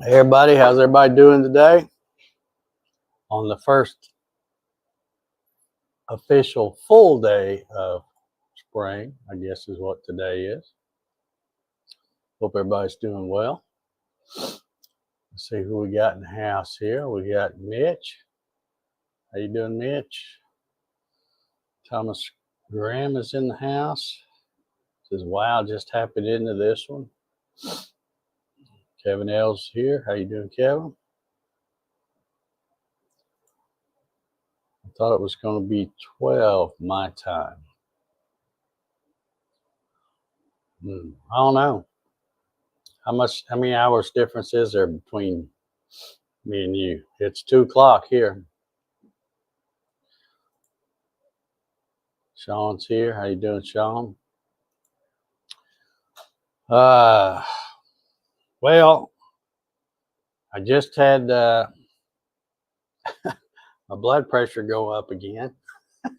Hey everybody, how's everybody doing today? On the first official full day of spring, I guess is what today is. Hope everybody's doing well. Let's see who we got in the house here. We got Mitch. How you doing, Mitch? Thomas Graham is in the house. Says, wow, just happened into this one. Kevin L's here. How you doing, Kevin? I thought it was going to be 12 my time. I don't know. How many hours difference is there between me and you? It's 2 o'clock here. Sean's here. How you doing, Sean? Well, I just had my blood pressure go up again. I'm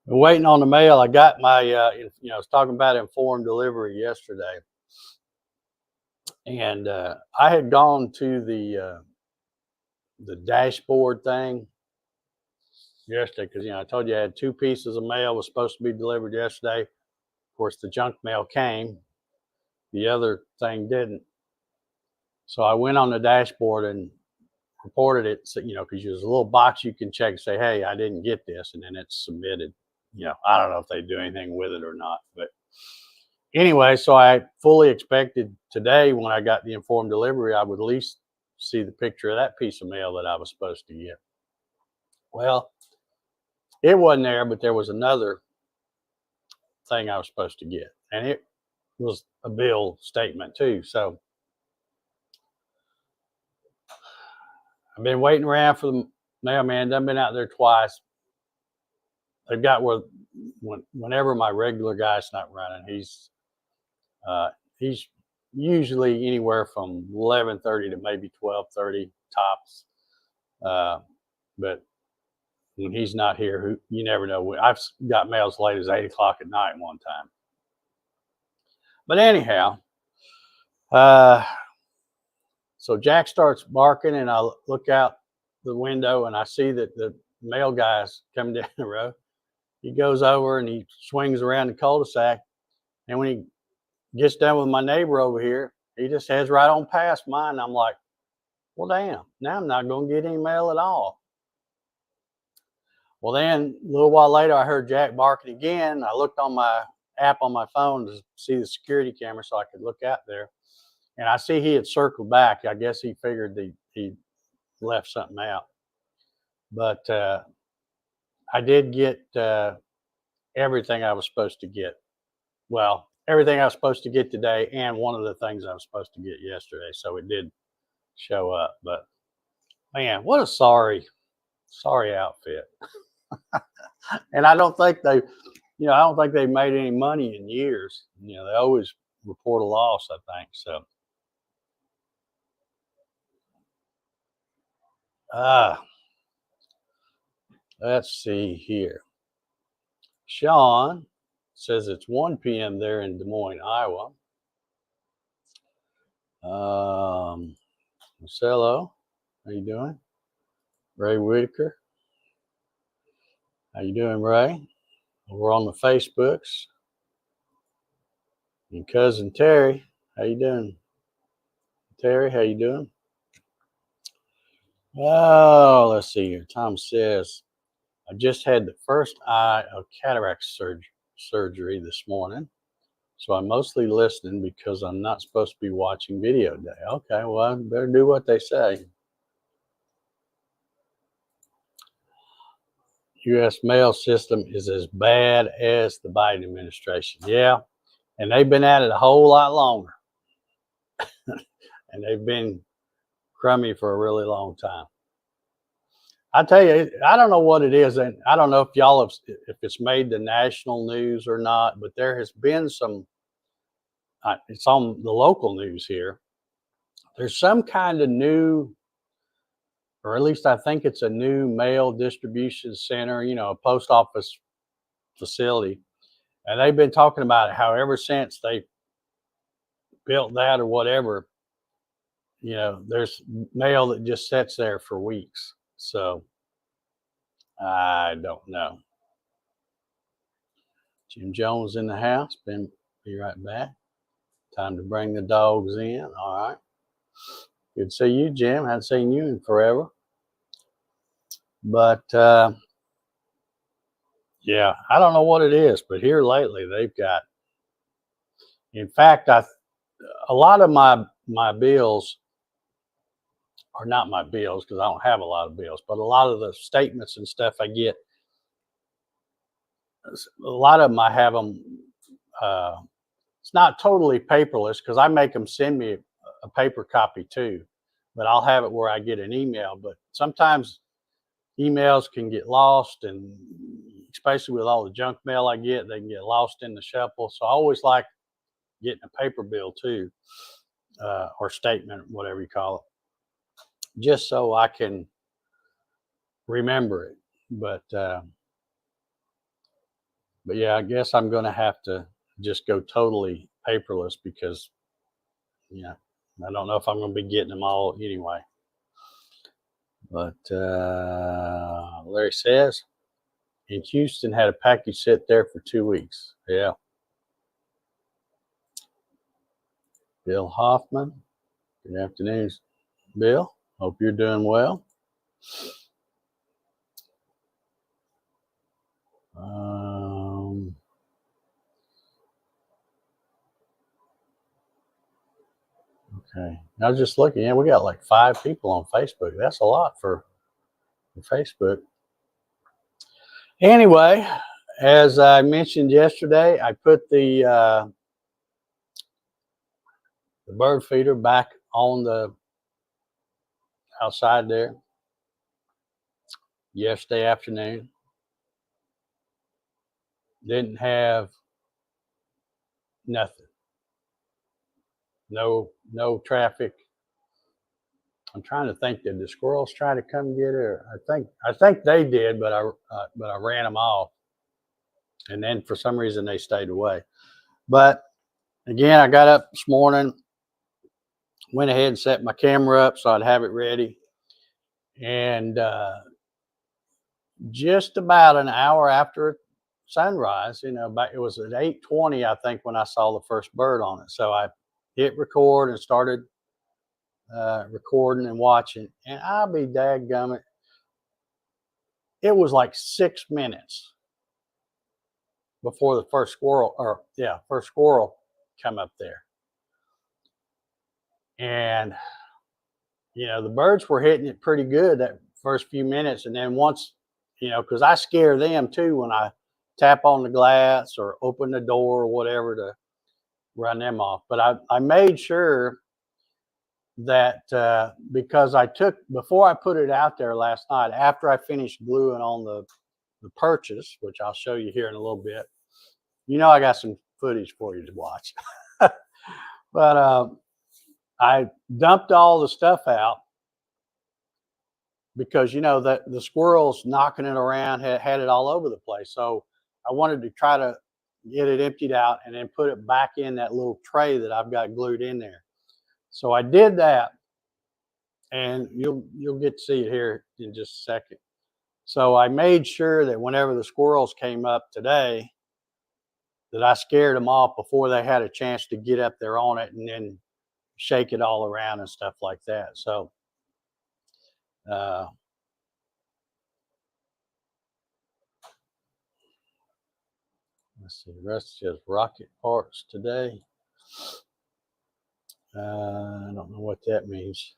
waiting on the mail. I got my, I was talking about informed delivery yesterday, and I had gone to the dashboard thing yesterday because I told you I had 2 pieces of mail was supposed to be delivered yesterday. Of course, the junk mail came. The other thing didn't. So I went on the dashboard and reported it, so, because there's a little box you can check and say, hey, I didn't get this, and then it's submitted. I don't know if they do anything with it or not. But anyway, so I fully expected today when I got the informed delivery, I would at least see the picture of that piece of mail that I was supposed to get. Well, it wasn't there, but there was another thing I was supposed to get, and it was a bill statement too. So I've been waiting around for the mailman. I've been out there twice. They've got whenever my regular guy's not running, he's usually anywhere from 11:30 to maybe 12:30 tops. But when he's not here, you never know. I've got mail as late as 8 o'clock at night one time. But anyhow, so Jack starts barking, and I look out the window, and I see that the mail guy's coming down the road. He goes over and he swings around the cul-de-sac, and when he gets done with my neighbor over here, he just heads right on past mine. I'm like, well, damn, now I'm not going to get any mail at all. Well, then a little while later, I heard Jack barking again. I looked on my app on my phone to see the security camera so I could look out there. And I see he had circled back. I guess he figured he left something out. But I did get everything I was supposed to get. Well, everything I was supposed to get today, and one of the things I was supposed to get yesterday. So it did show up. But man, what a sorry outfit. And I don't think they made any money in years. They always report a loss, I think. So let's see here. Sean says it's 1 p.m. there in Des Moines, Iowa. Marcelo, how you doing? Ray Whitaker, how you doing, Ray? We're on the Facebooks. And cousin Terry, how you doing? Terry, how you doing? Oh, let's see here. Tom says, I just had the first eye of cataract surgery this morning, so I'm mostly listening because I'm not supposed to be watching video day. Okay, well, I better do what they say. U.S. mail system is as bad as the Biden administration. Yeah, and they've been at it a whole lot longer. And they've been crummy for a really long time. I tell you, I don't know what it is, and I don't know if it's made the national news or not, but there has been some, it's on the local news here. There's some kind of new, or at least I think it's a new mail distribution center, a post office facility. And they've been talking about how ever since they built that or whatever, you know, there's mail that just sits there for weeks. So I don't know. Jim Jones in the house. Be right back. Time to bring the dogs in. All right. Good to see you, Jim. Hadn't seen you in forever. But yeah, I don't know what it is, but here lately they've got. In fact, a lot of my bills are not my bills because I don't have a lot of bills, but a lot of the statements and stuff I get, a lot of them I have them. It's not totally paperless because I make them send me a paper copy too, but I'll have it where I get an email. But sometimes emails can get lost, and especially with all the junk mail I get, they can get lost in the shuffle. So I always like getting a paper bill too, or statement, whatever you call it, just so I can remember it. But yeah, I guess I'm going to have to just go totally paperless because, yeah, I don't know if I'm going to be getting them all anyway. But Larry says, in Houston, had a package sit there for 2 weeks. Yeah. Bill Hoffman. Good afternoon, Bill. Hope you're doing well. Okay. I was just looking. Yeah, we got like 5 people on Facebook. That's a lot for Facebook. Anyway, as I mentioned yesterday, I put the bird feeder back on the outside there yesterday afternoon. Didn't have nothing. No traffic. I'm trying to think. Did the squirrels try to come get her? I think they did, but I ran them off, and then for some reason they stayed away. But again, I got up this morning, went ahead and set my camera up so I'd have it ready, and just about an hour after sunrise, you know, it was at 8:20, I think, when I saw the first bird on it. So I hit record and started recording and watching, and I'll be dadgummit, it was like 6 minutes before the first squirrel come up there. And you know, the birds were hitting it pretty good that first few minutes, and then once, you know, because I scare them too when I tap on the glass or open the door or whatever to run them off. But I made sure that because before I put it out there last night, after I finished gluing on the perches, which I'll show you here in a little bit, you know, I got some footage for you to watch. But I dumped all the stuff out because, you know, that the squirrels knocking it around had it all over the place. So I wanted to try to get it emptied out and then put it back in that little tray that I've got glued in there. So I did that, and you'll get to see it here in just a second. So I made sure that whenever the squirrels came up today, that I scared them off before they had a chance to get up there on it and then shake it all around and stuff like that. So let's see, the rest is just rocket parts today. I don't know what that means.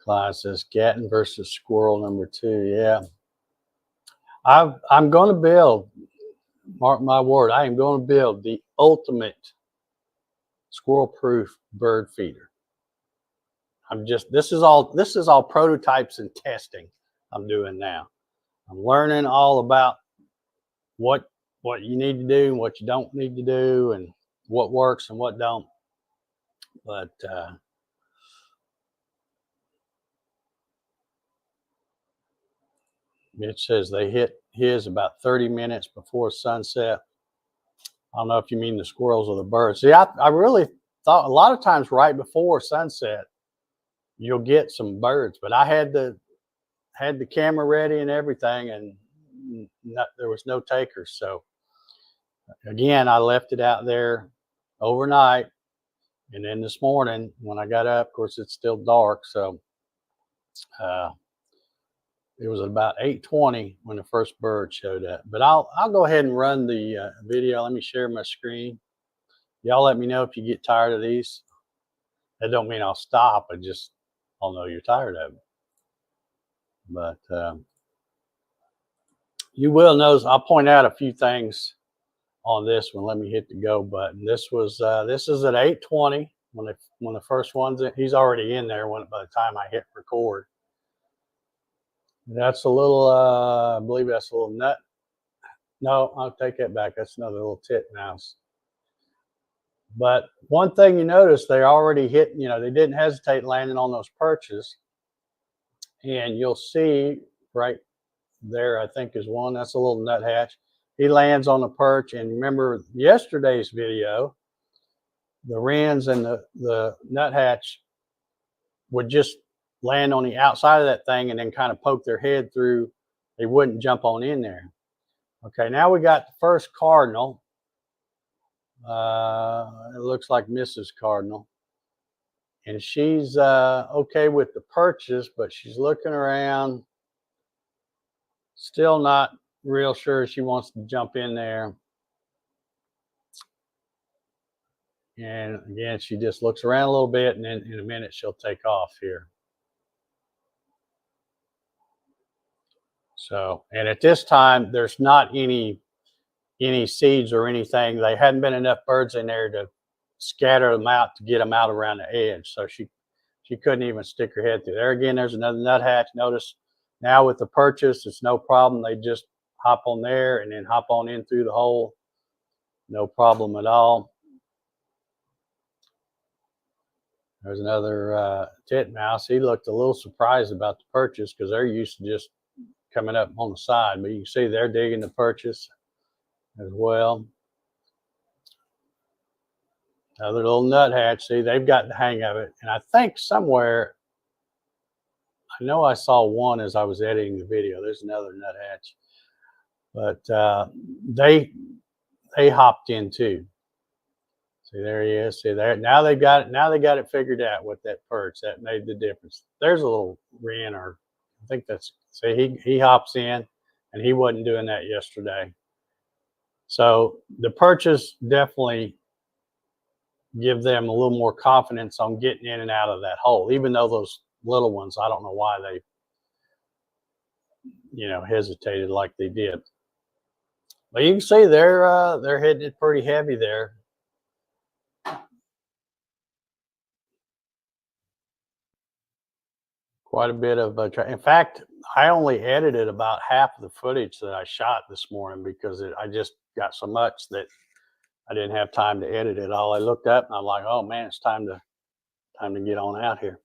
Clyde says Gatton versus squirrel number 2. Yeah, I'm going to build, mark my word, I am going to build the ultimate squirrel-proof bird feeder. This is all prototypes and testing I'm doing now. I'm learning all about what you need to do and what you don't need to do, and what works and what don't. But it says they hit his about 30 minutes before sunset. I don't know if you mean the squirrels or the birds. See, I really thought a lot of times right before sunset, you'll get some birds. But I had the camera ready and everything, and there was no takers. So again, I left it out there overnight, and then this morning when I got up, of course it's still dark, so it was about 8:20 when the first bird showed up. But I'll go ahead and run the video. Let me share my screen. Y'all let me know if you get tired of these. That don't mean I'll stop. I'll know you're tired of it. But you will notice, I'll point out a few things on this one. Let me hit the go button. This is at 8:20 when the first one's in. He's already in there by the time I hit record. That's a little, I believe that's a little nut. No, I'll take that back. That's another little titmouse. But one thing you notice, they already hit, they didn't hesitate landing on those perches. And you'll see right there, I think is one. That's a little nuthatch. He lands on the perch. And remember yesterday's video, the wrens and the nuthatch would just land on the outside of that thing and then kind of poke their head through. They wouldn't jump on in there. Okay, now we got the first cardinal. It looks like Mrs. Cardinal. And she's okay with the perches, but she's looking around. Still not real sure she wants to jump in there. And again, she just looks around a little bit, and then in a minute she'll take off here. So, and at this time, there's not any seeds or anything. There hadn't been enough birds in there to scatter them out to get them out around the edge. So she couldn't even stick her head through there. Again, there's another nuthatch. Notice now with the perches, it's no problem. They just hop on there and then hop on in through the hole. No problem at all. There's another titmouse. He looked a little surprised about the perches because they're used to just coming up on the side. But you can see they're digging the perches as well. Another little nuthatch. See, they've got the hang of it. And I think somewhere, I know I saw one as I was editing the video. There's another nuthatch. But they hopped in too. See, there he is. See there. Now they got it figured out with that perch. That made the difference. There's a little wren, or I think that's, see, he hops in, and he wasn't doing that yesterday. So the perches definitely give them a little more confidence on getting in and out of that hole, even though those little ones, I don't know why they, hesitated like they did. But you can see they're hitting it pretty heavy there. Quite a bit of in fact, I only edited about half of the footage that I shot this morning because I just got so much that I didn't have time to edit it all. I looked up and I'm like, oh man, it's time to get on out here.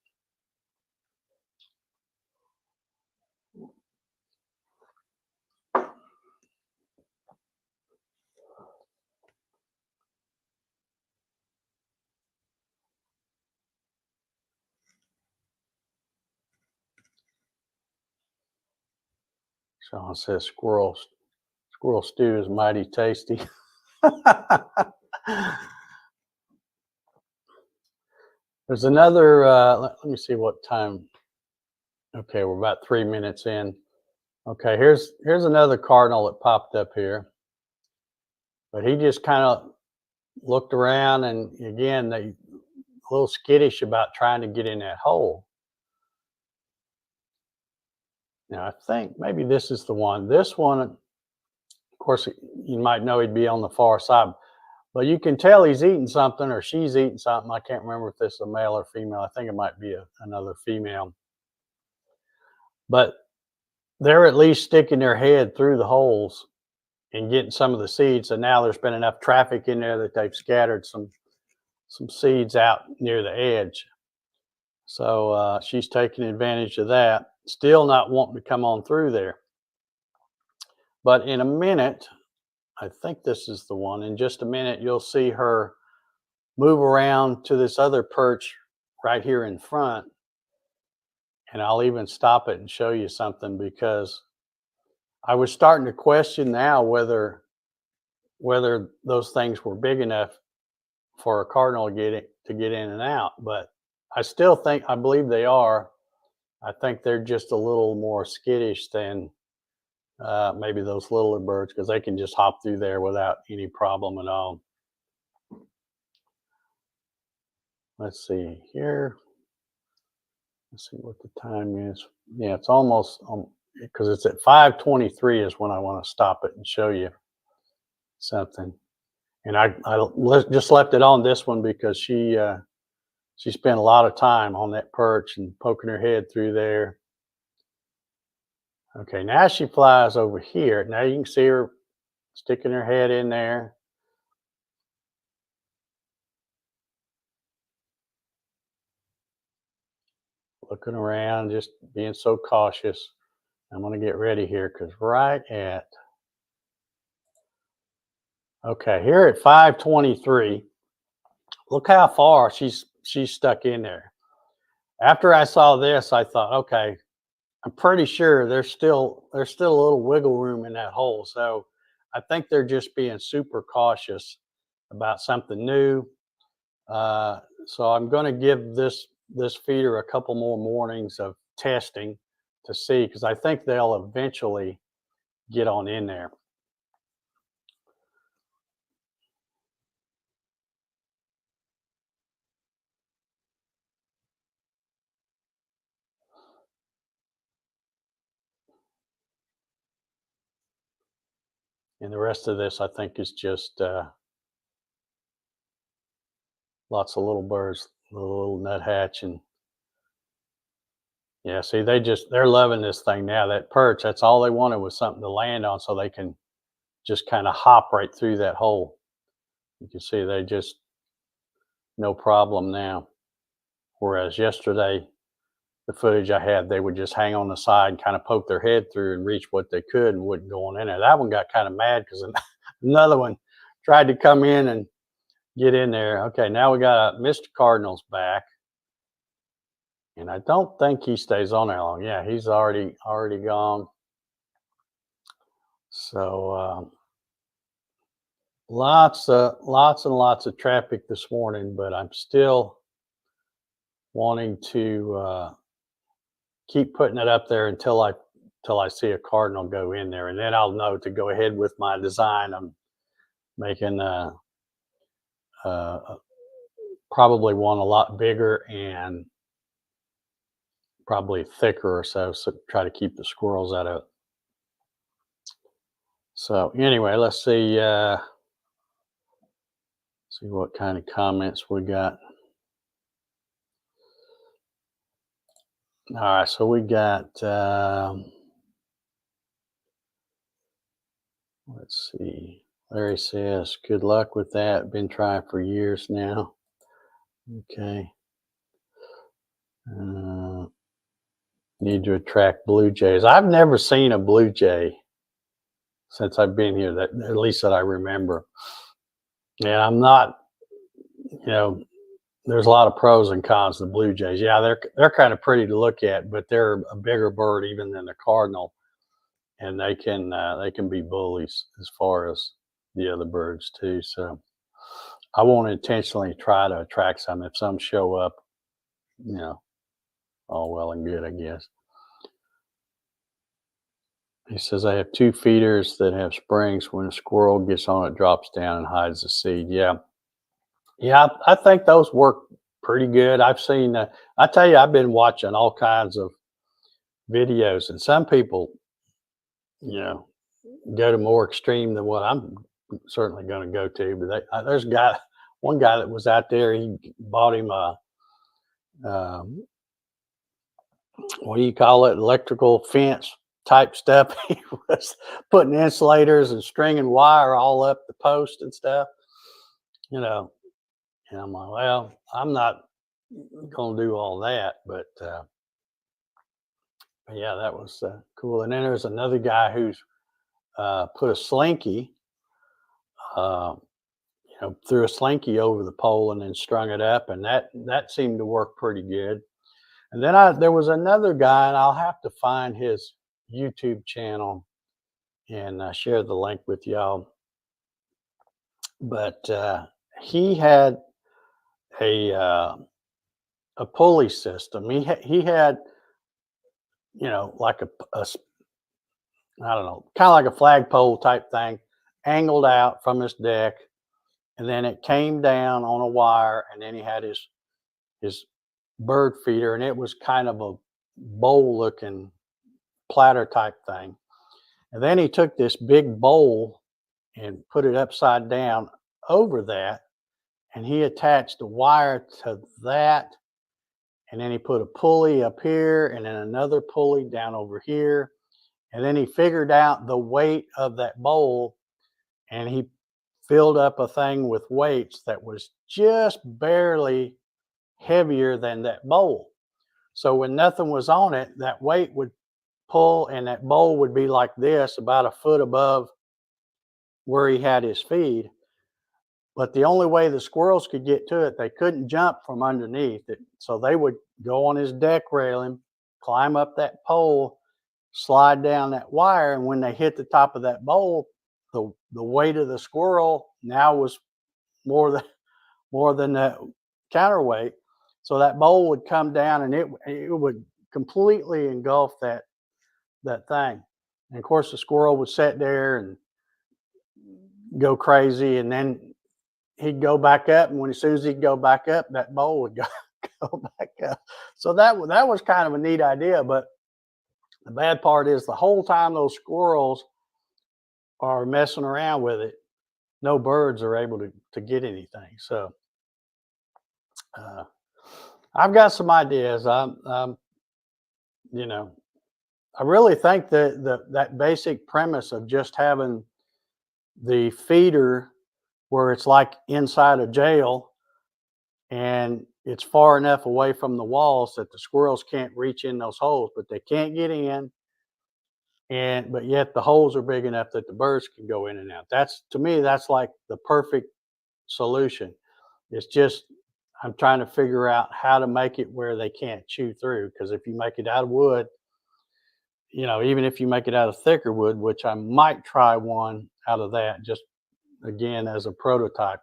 Sean says squirrel stew is mighty tasty. There's another, let me see what time. Okay, we're about 3 minutes in. Okay, here's another cardinal that popped up here. But he just kind of looked around, and again, they a little skittish about trying to get in that hole. Now, I think maybe this is the one. This one, of course, you might know he'd be on the far side. But you can tell he's eating something, or she's eating something. I can't remember if this is a male or female. I think it might be another female. But they're at least sticking their head through the holes and getting some of the seeds. And now there's been enough traffic in there that they've scattered some seeds out near the edge. So she's taking advantage of that. Still not wanting to come on through there. But in a minute, I think this is the one. In just a minute, you'll see her move around to this other perch right here in front. And I'll even stop it and show you something, because I was starting to question now whether those things were big enough for a cardinal to get in and out. But I believe they are. I think they're just a little more skittish than maybe those littler birds, because they can just hop through there without any problem at all. Let's see here. Let's see what the time is. Yeah, it's almost because it's at 5:23 is when I want to stop it and show you something. And I just left it on this one because she spent a lot of time on that perch and poking her head through there. Okay, now she flies over here. Now you can see her sticking her head in there. Looking around, just being so cautious. I'm going to get ready here because okay, here at 5:23, look how far she's stuck in there. After I saw this, I thought, okay, I'm pretty sure there's still a little wiggle room in that hole. So I think they're just being super cautious about something new. So I'm going to give this feeder a couple more mornings of testing to see, because I think they'll eventually get on in there. And the rest of this, I think, is just lots of little birds, little nuthatch, and yeah. See, they're loving this thing now. That perch, that's all they wanted, was something to land on, so they can just kind of hop right through that hole. You can see they just no problem now. Whereas yesterday, the footage I had, they would just hang on the side and kind of poke their head through and reach what they could and wouldn't go on in there. That one got kind of mad because another one tried to come in and get in there. Okay, now we got Mr. Cardinal's back, and I don't think he stays on there long. Yeah, he's already gone. So lots and lots of traffic this morning, but I'm still wanting to keep putting it up there until I see a cardinal go in there, and then I'll know to go ahead with my design. I'm making probably one a lot bigger and probably thicker or so try to keep the squirrels out of it. So anyway, let's see what kind of comments we got. All right, so we got let's see. Larry says, good luck with that. Been trying for years now. Okay. Need to attract blue jays. I've never seen a blue jay since I've been here, that at least that I remember. And I'm not, there's a lot of pros and cons to blue jays. Yeah, they're kind of pretty to look at, but they're a bigger bird even than the cardinal, and they can be bullies as far as the other birds too. So I won't intentionally try to attract some. If some show up, all well and good, I guess. He says, I have 2 feeders that have springs. When a squirrel gets on it, drops down and hides the seed. Yeah. I think those work pretty good. I've seen, I tell you, I've been watching all kinds of videos, and some people, go to more extreme than what I'm certainly going to go to. But there's one guy that was out there, he bought him a, what do you call it? Electrical fence type stuff. He was putting insulators and stringing wire all up the post and stuff, and I'm like, well, I'm not going to do all that, but yeah, that was cool. And then there's another guy who's put a slinky, threw a slinky over the pole and then strung it up, and that seemed to work pretty good. And then there was another guy, and I'll have to find his YouTube channel and share the link with y'all. But he had a pulley system. He had, you know, like a I don't know, kind of like a flagpole type thing, angled out from his deck, and then it came down on a wire, and then he had his bird feeder, and it was kind of a bowl looking platter type thing. And then he took this big bowl and put it upside down over that, and he attached a wire to that, and then he put a pulley up here and then another pulley down over here, and then he figured out the weight of that bowl, and he filled up a thing with weights that was just barely heavier than that bowl. So when nothing was on it, that weight would pull, and that bowl would be like this, about a foot above where he had his feed. But the only way the squirrels could get to it, they couldn't jump from underneath it. So they would go on his deck railing, climb up that pole, slide down that wire, and when they hit the top of that bowl, the weight of the squirrel now was more than the counterweight. So that bowl would come down, and it would completely engulf that thing. And of course, the squirrel would sit there and go crazy, and then he'd go back up, and as soon as he'd go back up, that bowl would go back up. So that was kind of a neat idea. But the bad part is the whole time those squirrels are messing around with it, no birds are able to get anything. So I've got some ideas. You know, I really think that that basic premise of just having the feeder where it's like inside a jail and it's far enough away from the walls that the squirrels can't reach in those holes, but they can't get in. But yet the holes are big enough that the birds can go in and out. That's, to me, that's like the perfect solution. It's just, I'm trying to figure out how to make it where they can't chew through. Because if you make it out of wood, you know, even if you make it out of thicker wood, which I might try one out of that, just again as a prototype,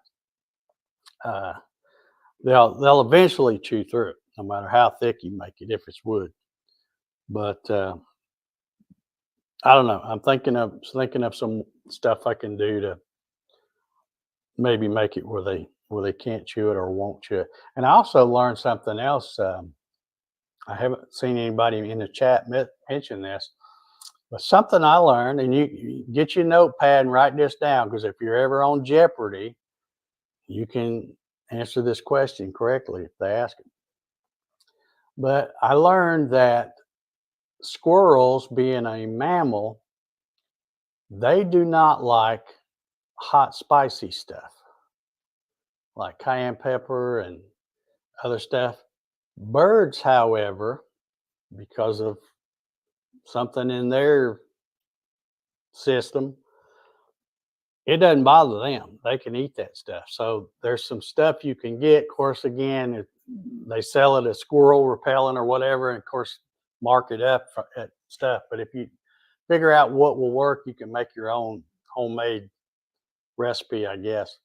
they'll eventually chew through it, no matter how thick you make it, if it's wood. But I don't know. I'm thinking of some stuff I can do to maybe make it where they can't chew it or won't chew it. And I also learned something else. I haven't seen anybody in the chat mention this, but something I learned, and you get your notepad and write this down, because if you're ever on Jeopardy, you can answer this question correctly if they ask it. But I learned that squirrels, being a mammal, they do not like hot, spicy stuff like cayenne pepper and other stuff. Birds, however, because of something in their system, it doesn't bother them. They can eat that stuff. So there's some stuff you can get. Of course, again, they sell it as squirrel repellent or whatever, and of course, mark it up at stuff. But if you figure out what will work, you can make your own homemade recipe, I guess.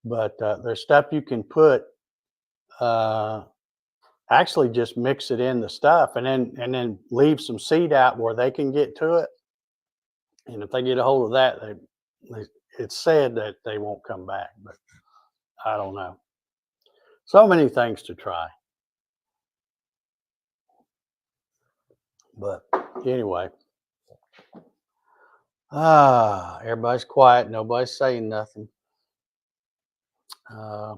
But there's stuff you can put. Actually, just mix it in the stuff, and then leave some seed out where they can get to it. And if they get a hold of that, it's said that they won't come back, but I don't know. So many things to try. But anyway, everybody's quiet. Nobody's saying nothing. I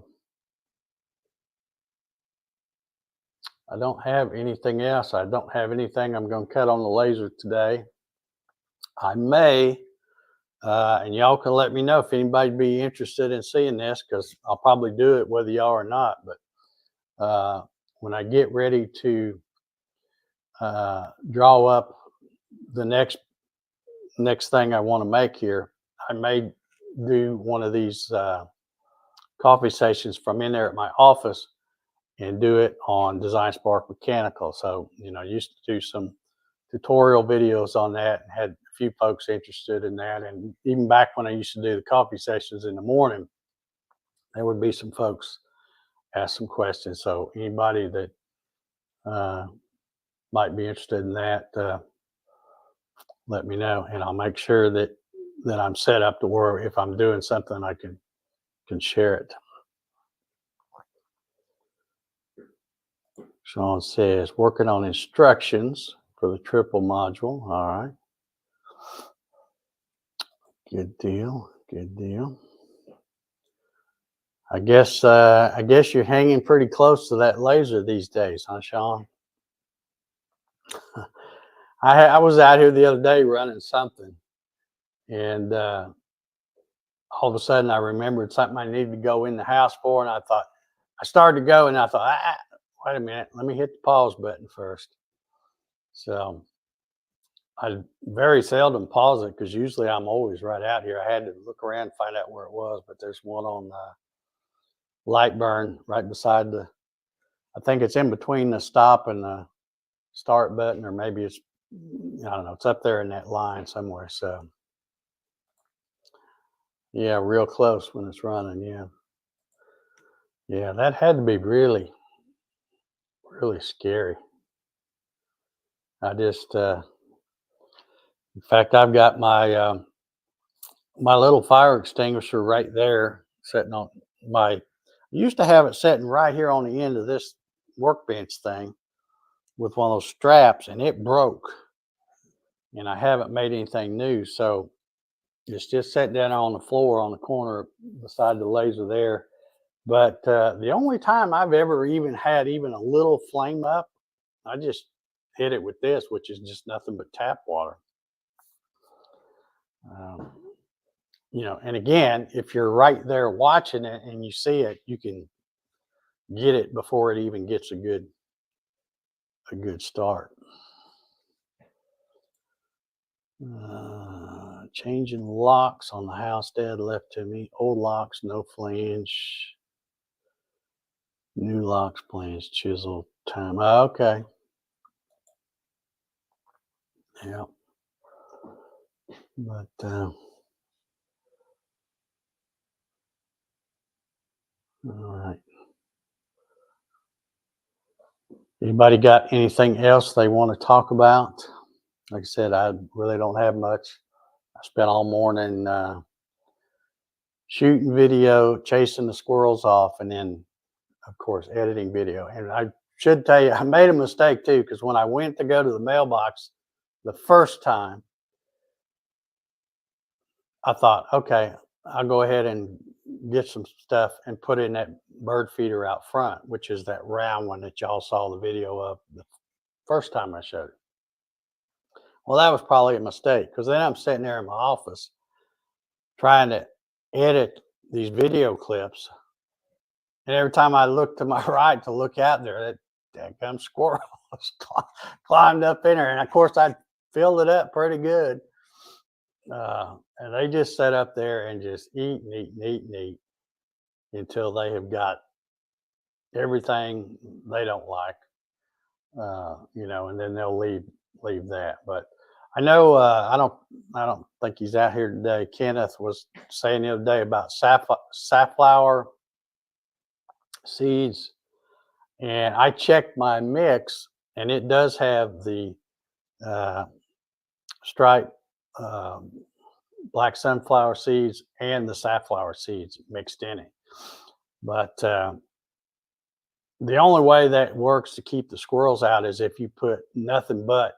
don't have anything else. I don't have anything I'm going to cut on the laser today. I may, and y'all can let me know if anybody be interested in seeing this, because I'll probably do it whether y'all or not. But when I get ready to draw up the next thing I want to make here, I may do one of these coffee sessions from in there at my office, and do it on Design Spark Mechanical. So, you know, I used to do some tutorial videos on that and had a few folks interested in that. And even back when I used to do the coffee sessions in the morning, there would be some folks ask some questions. So anybody that might be interested in that, let me know, and I'll make sure that I'm set up to where if I'm doing something, I can share it. Sean says, working on instructions for the triple module. All right. Good deal. Good deal. I guess you're hanging pretty close to that laser these days, huh, Sean? I was out here the other day running something, and all of a sudden I remembered something I needed to go in the house for, and I started to go, and I thought, wait a minute, let me hit the pause button first. So I very seldom pause it because usually I'm always right out here. I had to look around and find out where it was, but there's one on light burn right beside I think it's in between the stop and the start button, or maybe it's, I don't know, it's up there in that line somewhere. So yeah, real close when it's running. Yeah, that had to be really, really scary. I just, in fact, I've got my my little fire extinguisher right there sitting on I used to have it sitting right here on the end of this workbench thing with one of those straps, and it broke, and I haven't made anything new. So it's just sitting down on the floor on the corner beside the laser there. But the only time I've ever even had even a little flame up, I just hit it with this, which is just nothing but tap water. You know, and again, if you're right there watching it and you see it, you can get it before it even gets a good start. Changing locks on the house Dad left to me. Old locks, no flange. New locks, plans, chisel, time. Okay. Yeah. But all right. Anybody got anything else they want to talk about? Like I said, I really don't have much. I spent all morning shooting video, chasing the squirrels off, and then, of course, editing video. And I should tell you, I made a mistake too, because when I went to go to the mailbox the first time, I thought, okay, I'll go ahead and get some stuff and put in that bird feeder out front, which is that round one that y'all saw the video of the first time I showed it. Well, that was probably a mistake, because then I'm sitting there in my office trying to edit these video clips. And every time I look to my right to look out there, that damn squirrel climbed up in there. And of course, I filled it up pretty good. And they just sat up there and just eat and eat and eat and eat until they have got everything they don't like, you know, and then they'll leave that. But I know I don't think he's out here today. Kenneth was saying the other day about safflower seeds, and I checked my mix, and it does have the striped black sunflower seeds and the safflower seeds mixed in it. But the only way that works to keep the squirrels out is if you put nothing but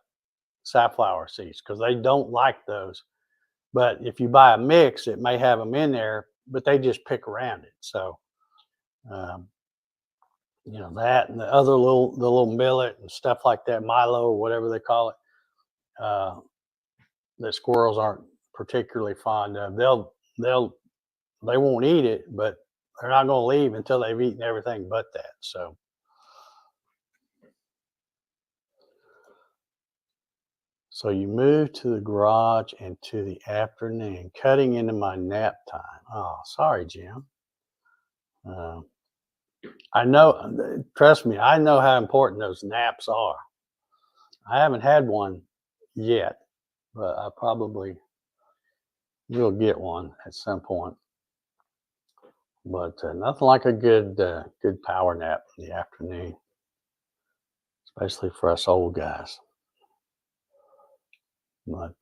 safflower seeds, because they don't like those. But if you buy a mix, it may have them in there, but they just pick around it. So, you know, that and the little millet and stuff like that, Milo or whatever they call it, that squirrels aren't particularly fond of. They won't eat it, but they're not going to leave until they've eaten everything but that. So you move to the garage and to the afternoon, cutting into my nap time. Oh, sorry, Jim. I know, trust me, I know how important those naps are. I haven't had one yet, but I probably will get one at some point. But nothing like a good power nap in the afternoon, especially for us old guys. But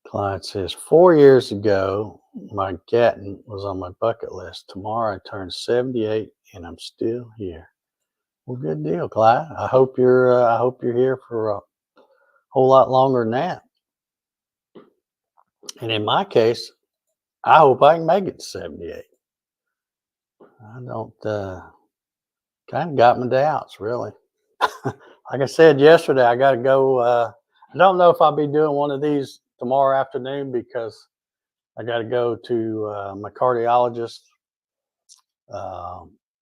Clyde says 4 years ago, my Gatton was on my bucket list. Tomorrow I turn 78, and I'm still here. Well, good deal, Clyde. I hope you're here for a whole lot longer than that. And in my case, I hope I can make it to 78. I don't kind of got my doubts, really. Like I said yesterday, I got to go. I don't know if I'll be doing one of these tomorrow afternoon because I got to go to my cardiologist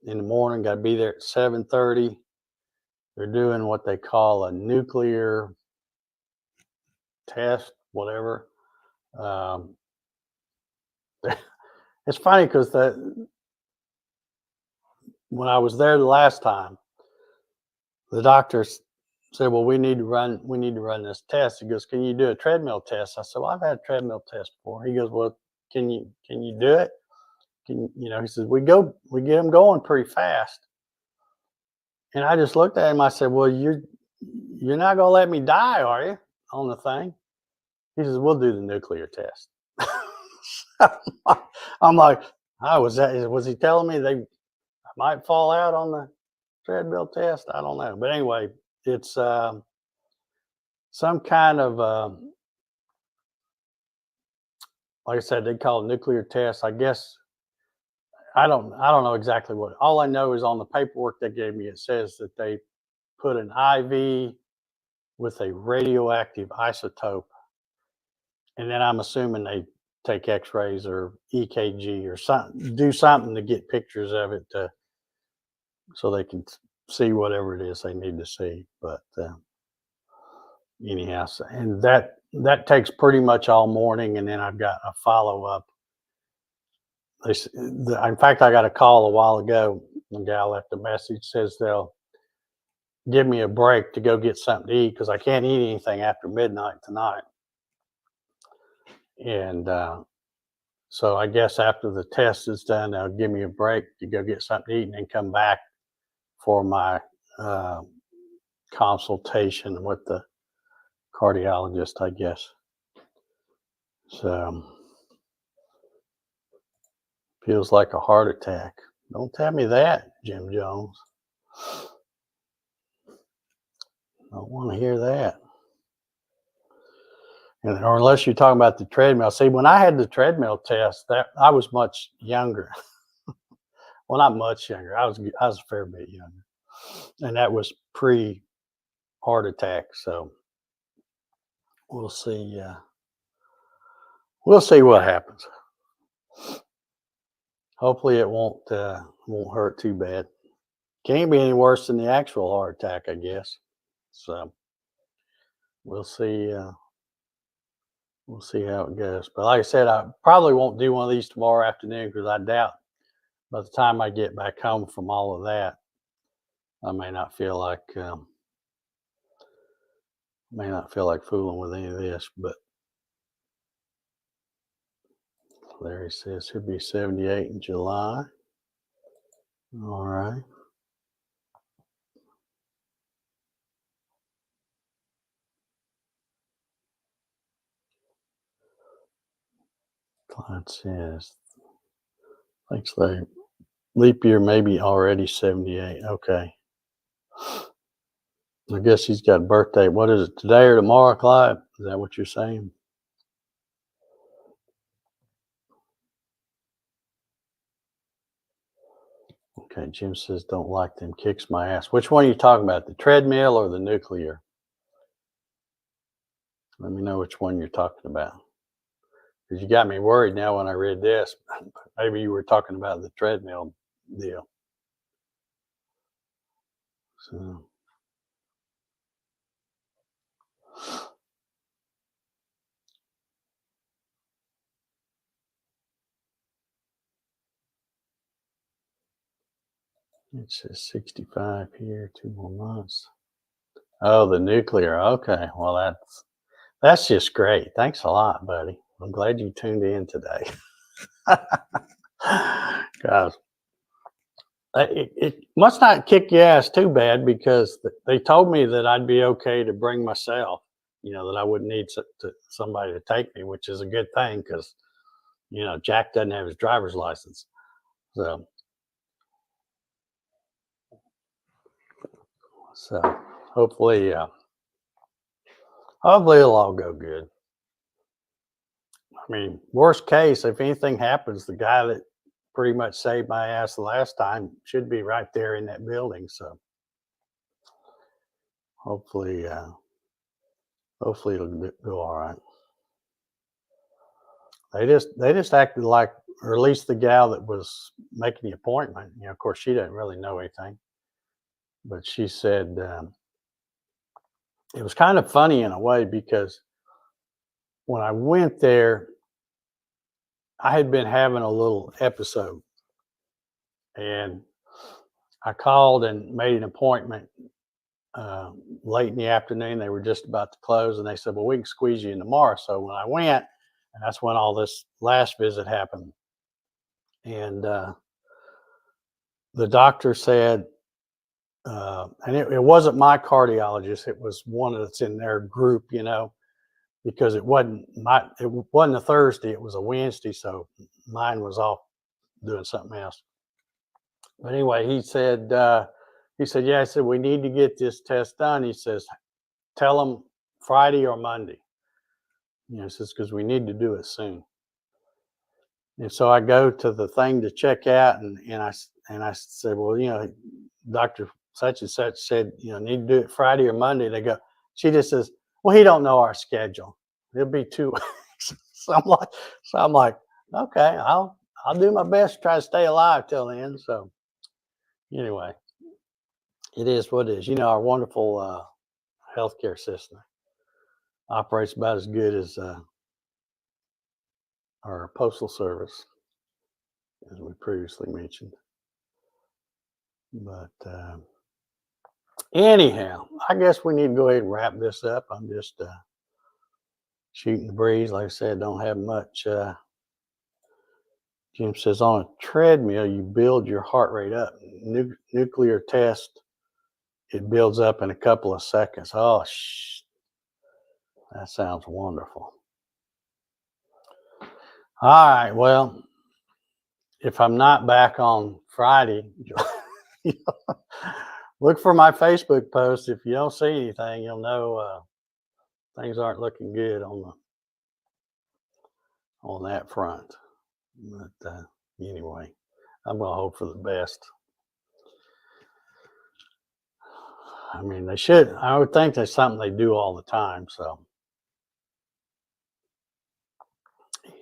in the morning. Got to be there at 7:30. They're doing what they call a nuclear test, whatever. Um, it's funny because when I was there the last time, the doctor said, "Well, we need to run this test." He goes, "Can you do a treadmill test?" I said, "Well, I've had a treadmill test before." He goes, "Well, can you do it? He says, we get them going pretty fast." And I just looked at him. I said, "Well, you're not gonna let me die, are you, on the thing?" He says, "We'll do the nuclear test." I'm like, "Oh, was he telling me they might fall out on the treadmill test?" I don't know, but anyway, it's some kind of like I said, they call it nuclear test. I guess I don't know exactly what. All I know is on the paperwork they gave me, it says that they put an IV with a radioactive isotope, and then I'm assuming they take X-rays or EKG or something, do something to get pictures of it so they can see whatever it is they need to see. But anyhow, and that takes pretty much all morning, and then I've got a follow up. In fact, I got a call a while ago. The guy left a message, says they'll give me a break to go get something to eat because I can't eat anything after midnight tonight. And so I guess after the test is done, they'll give me a break to go get something to eat and then come back for my consultation with the cardiologist, I guess. So feels like a heart attack. Don't tell me that, Jim Jones. Don't want to hear that. Or unless you're talking about the treadmill. See, when I had the treadmill test, that I was much younger. Well, not much younger. I was a fair bit younger, and that was pre heart attack. So we'll see. We'll see what happens. Hopefully, it won't hurt too bad. Can't be any worse than the actual heart attack, I guess. So we'll see. We'll see how it goes. But like I said, I probably won't do one of these tomorrow afternoon because I doubt by the time I get back home from all of that, I may not feel like fooling with any of this. But Larry says he'll be 78 in July. All right. Clyde says, thanks, Larry. Leap year maybe already 78. Okay. I guess he's got a birthday. What is it, today or tomorrow, Clyde? Is that what you're saying? Okay, Jim says, don't like them, kicks my ass. Which one are you talking about, the treadmill or the nuclear? Let me know which one you're talking about. Because you got me worried now when I read this. Maybe you were talking about the treadmill deal. So. It says 65 here, 2 more months. Oh, the nuclear. Okay. Well, that's just great. Thanks a lot, buddy. I'm glad you tuned in today. Guys, it must not kick your ass too bad because they told me that I'd be okay to bring myself, that I wouldn't need somebody to take me, which is a good thing because, Jack doesn't have his driver's license. So hopefully, hopefully it'll all go good. I mean, worst case, if anything happens, the guy that pretty much saved my ass the last time should be right there in that building. So hopefully, hopefully it'll go all right. They just acted like, or at least the gal that was making the appointment. Of course, she didn't really know anything, but she said it was kind of funny in a way because when I went there, I had been having a little episode, and I called and made an appointment late in the afternoon. They were just about to close, and they said, "Well, we can squeeze you in tomorrow." So when I went, and that's when all this last visit happened, and the doctor said, and it wasn't my cardiologist; it was one that's in their group, because it wasn't a Thursday; it was a Wednesday, so mine was off doing something else. But anyway, he said, "Yeah," I said, "We need to get this test done." He says, "Tell them Friday or Monday." He says, "Because we need to do it soon." And so I go to the thing to check out, and I said, "Well, Doctor such and such said, need to do it Friday or Monday." They go, she just says, "Well, he don't know our schedule. It'll be 2 weeks." So I'm like, okay, I'll do my best to try to stay alive till then. So anyway, it is what it is. Our wonderful healthcare system operates about as good as our postal service, as we previously mentioned. But anyhow, I guess we need to go ahead and wrap this up. I'm just shooting the breeze. Like I said, don't have much. Jim says on a treadmill, you build your heart rate up. Nuclear test, it builds up in a couple of seconds. Oh, that sounds wonderful. All right. Well, if I'm not back on Friday, look for my Facebook post. If you don't see anything, you'll know things aren't looking good on that front. But anyway, I'm gonna hope for the best. I mean, they should. I would think that's something they do all the time. So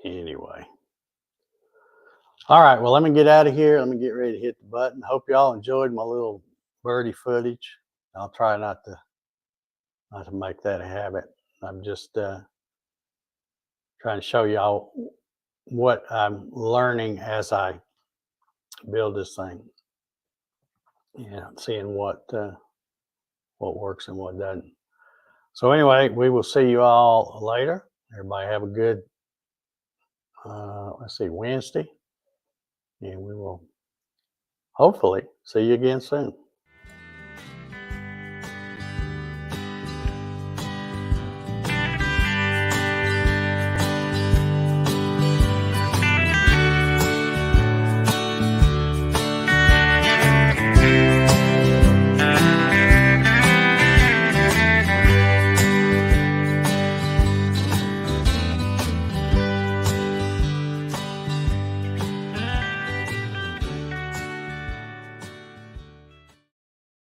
anyway, all right. Well, let me get out of here. Let me get ready to hit the button. Hope y'all enjoyed my little birdie footage. I'll try not to make that a habit. I'm just trying to show y'all what I'm learning as I build this thing. Seeing what works and what doesn't. So anyway, we will see you all later. Everybody have a good, Wednesday. And we will hopefully see you again soon.